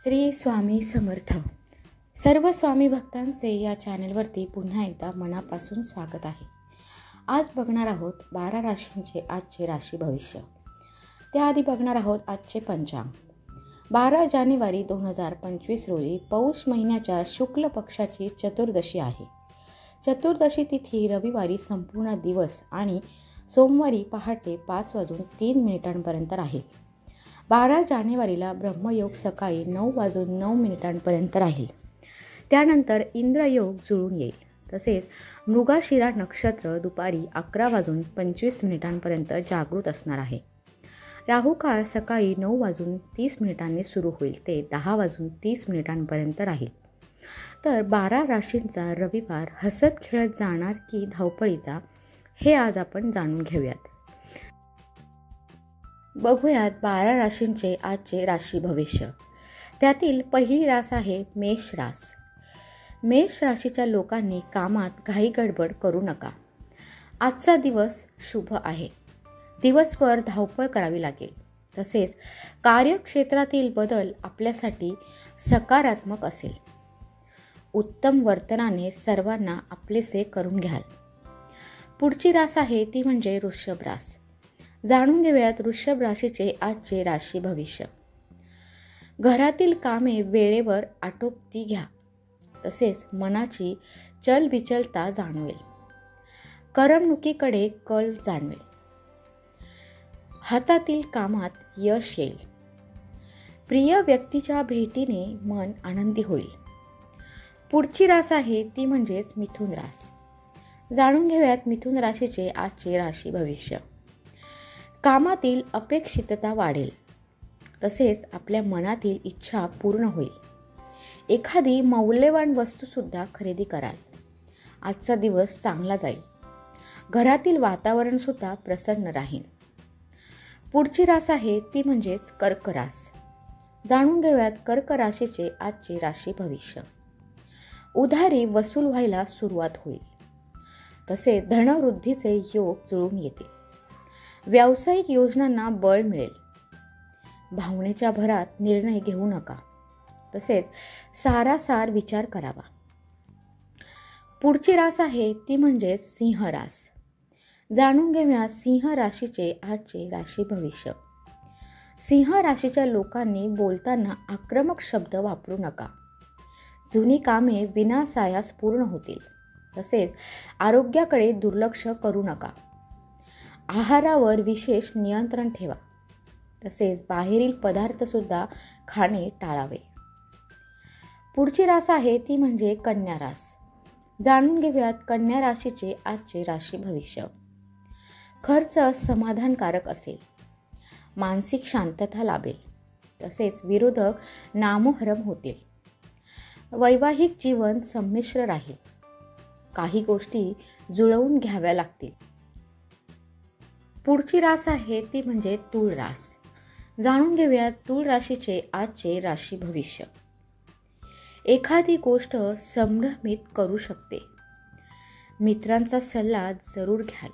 श्री स्वामी समर्थ. सर्व स्वामी भक्तांचे या चॅनलवरती पुन्हा एकदा मनापासून स्वागत आहे. आज बघणार आहोत 12 राशींचे आजचे राशी भविष्य. त्याआधी बघणार आहोत आजचे पंचांग. 12 जानेवारी 2025 रोजी पौष महिन्याच्या शुक्ल पक्षाची चतुर्दशी आहे. चतुर्दशी तिथी रविवारी संपूर्ण दिवस आणि सोमवारी पहाटे 5:03 आहे. 12 जानेवारीला ब्रह्मयोग सकाळी 9:09 राहील. त्यानंतर इंद्रयोग जुळून येईल. तसेच मृगशिरा नक्षत्र दुपारी 11:25 जागृत असणार आहे. राहुकाळ सकाळी 9:30 सुरू होईल ते 10:30 राहील. तर 12 राशींचा रविवार हसत खेळत जाणार की धावपळीचा, हे आज आपण जाणून घेऊयात. बघूयात 12 राशींचे आजचे राशी भविष्य. त्यातील पहिली रास आहे मेष रास. मेष राशीच्या लोकांनी कामात घाई गडबड करू नका. आजचा दिवस शुभ आहे. दिवसभर धावपळ करावी लागेल. तसेच कार्यक्षेत्रातील बदल आपल्यासाठी सकारात्मक असेल. उत्तम वर्तनाने सर्वांना आपलेसे करून घ्याल. पुढची रास आहे ती म्हणजे वृषभ रास. जाणून घेऊयात वृषभ राशीचे आजचे राशी भविष्य. घरातील कामे वेळेवर आटोपती घ्या. तसेच मनाची चलबिचलता जाणवेल. करमणुकीकडे कल जाणवेल. हातातील कामात यश येईल. प्रिय व्यक्तीच्या भेटीने मन आनंदी होईल. पुढची रास आहे ती म्हणजेच मिथुन रास. जाणून घेऊयात मिथुन राशीचे आजचे राशी भविष्य. कामातील अपेक्षितता वाढेल. तसेच आपल्या मनातील इच्छा पूर्ण होईल. एखादी मौल्यवान वस्तूसुद्धा खरेदी कराल. आजचा दिवस चांगला जाईल. घरातील वातावरणसुद्धा प्रसन्न राहील. पुढची रास आहे ती म्हणजेच कर्क रास. जाणून घेऊयात कर्क राशीचे आजचे राशी भविष्य. उधारी वसूल व्हायला सुरुवात होईल. तसेच धनवृद्धीचे योग जुळून येतील. व्यावसायिक योजनांना बळ मिळेल. भावनेच्या भरात निर्णय घेऊ नका. तसेच सारासार विचार करावा. पुढची रास आहे ती म्हणजेच सिंह रास. जाणून घेऊया सिंह राशीचे आजचे राशी भविष्य. सिंह राशीच्या लोकांनी बोलताना आक्रमक शब्द वापरू नका. जुनी कामे विनासायास पूर्ण होतील. तसेच आरोग्याकडे दुर्लक्ष करू नका. आहारावर विशेष नियंत्रण ठेवा. तसेच बाहेरील पदार्थसुद्धा खाणे टाळावे. पुढची रास आहे ती म्हणजे कन्या रास. जाणून घेऊयात कन्या राशीचे आजचे राशी भविष्य. खर्च समाधानकारक असेल. मानसिक शांतता लाभेल. तसेच विरोधक नामोहरम होतील. वैवाहिक जीवन संमिश्र राहील. काही गोष्टी जुळवून घ्याव्या लागतील. पुढची रास आहे ती म्हणजे तूळ रास. जाणून घेऊयात तूळ राशीचे आजचे राशी भविष्य. एखादी गोष्ट संभ्रमित करू शकते. मित्रांचा सल्ला जरूर घ्याल.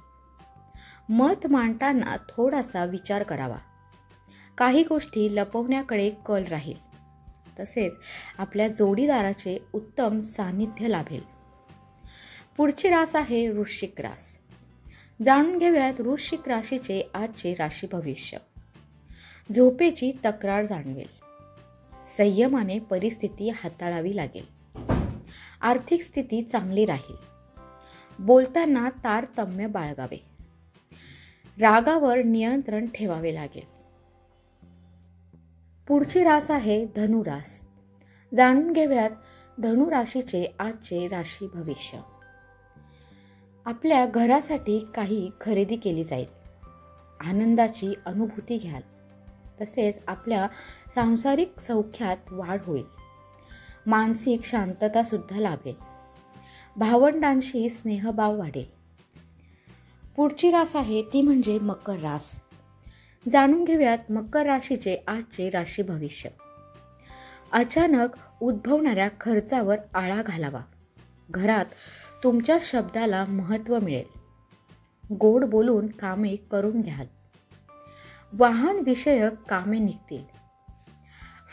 मत मांडताना थोडासा विचार करावा. काही गोष्टी लपवण्याकडे कल राहील. तसेच आपल्या जोडीदाराचे उत्तम सान्निध्य लाभेल. पुढची रास आहे वृश्चिक रास. जाणून घेऊयात वृश्चिक राशीचे आजचे राशी भविष्य. झोपेची तक्रार जाणवेल. संयमाने परिस्थिती हाताळावी लागेल. आर्थिक स्थिती चांगली राहील. बोलताना तारतम्य बाळगावे. रागावर नियंत्रण ठेवावे लागेल. पुढची रास आहे धनुरास. जाणून घेऊयात धनु राशीचे आजचे राशी भविष्य. आपल्या घरासाठी काही खरेदी केली जाईल. आनंदाची अनुभूती घ्याल. तसेच आपल्या सांसारिक सौख्यात वाढ होईल. मानसिक शांततासुद्धा लाभेल. भावंडांशी स्नेहभाव वाढेल. पुढची रास आहे ती म्हणजे मकर रास. जाणून घेऊयात मकर राशीचे आजचे राशी भविष्य. अचानक उद्भवणाऱ्या खर्चावर आळा घालावा. घरात तुमच्या शब्दाला महत्त्व मिळेल. गोड बोलून कामे करून घ्याल. वाहन विषयक कामे निघतील.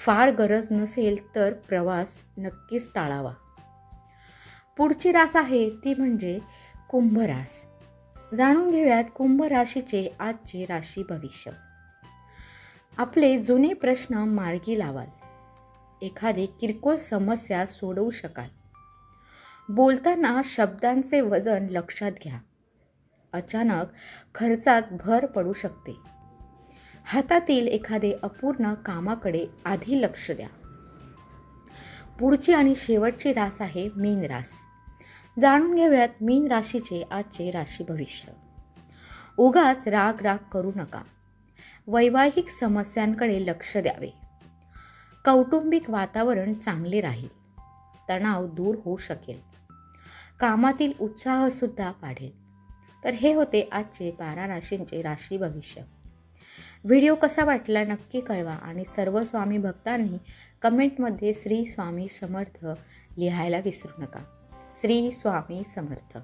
फार गरज नसेल तर प्रवास नक्कीच टाळावा. पुढची रास आहे ती म्हणजे कुंभ रास. जाणून घेऊयात कुंभ राशीचे आजचे राशी भविष्य. आपले जुने प्रश्न मार्गी लावाल. एखादी किरकोळ समस्या सोडवू शकाल. बोलताना शब्दांचे वजन लक्षात घ्या. अचानक खर्चात भर पडू शकते. हातातील एखादे अपूर्ण कामाकडे आधी लक्ष द्या. पुढची आणि शेवटची रास आहे मीन रास. जाणून घेऊयात मीन राशीचे आजचे राशी भविष्य. उगाच राग करू नका. वैवाहिक समस्यांकडे लक्ष द्यावे. कौटुंबिक वातावरण चांगले राहील. तणाव दूर होऊ शकेल. कामातील उत्साह सुद्धा वाढेल. तर हे होते आजचे 12 राशींचे राशी भविष्य. व्हिडिओ कसा वाटला नक्की कळवा आणि सर्व स्वामी भक्तांनी कमेंटमध्ये श्री स्वामी समर्थ लिहायला विसरू नका. श्री स्वामी समर्थ.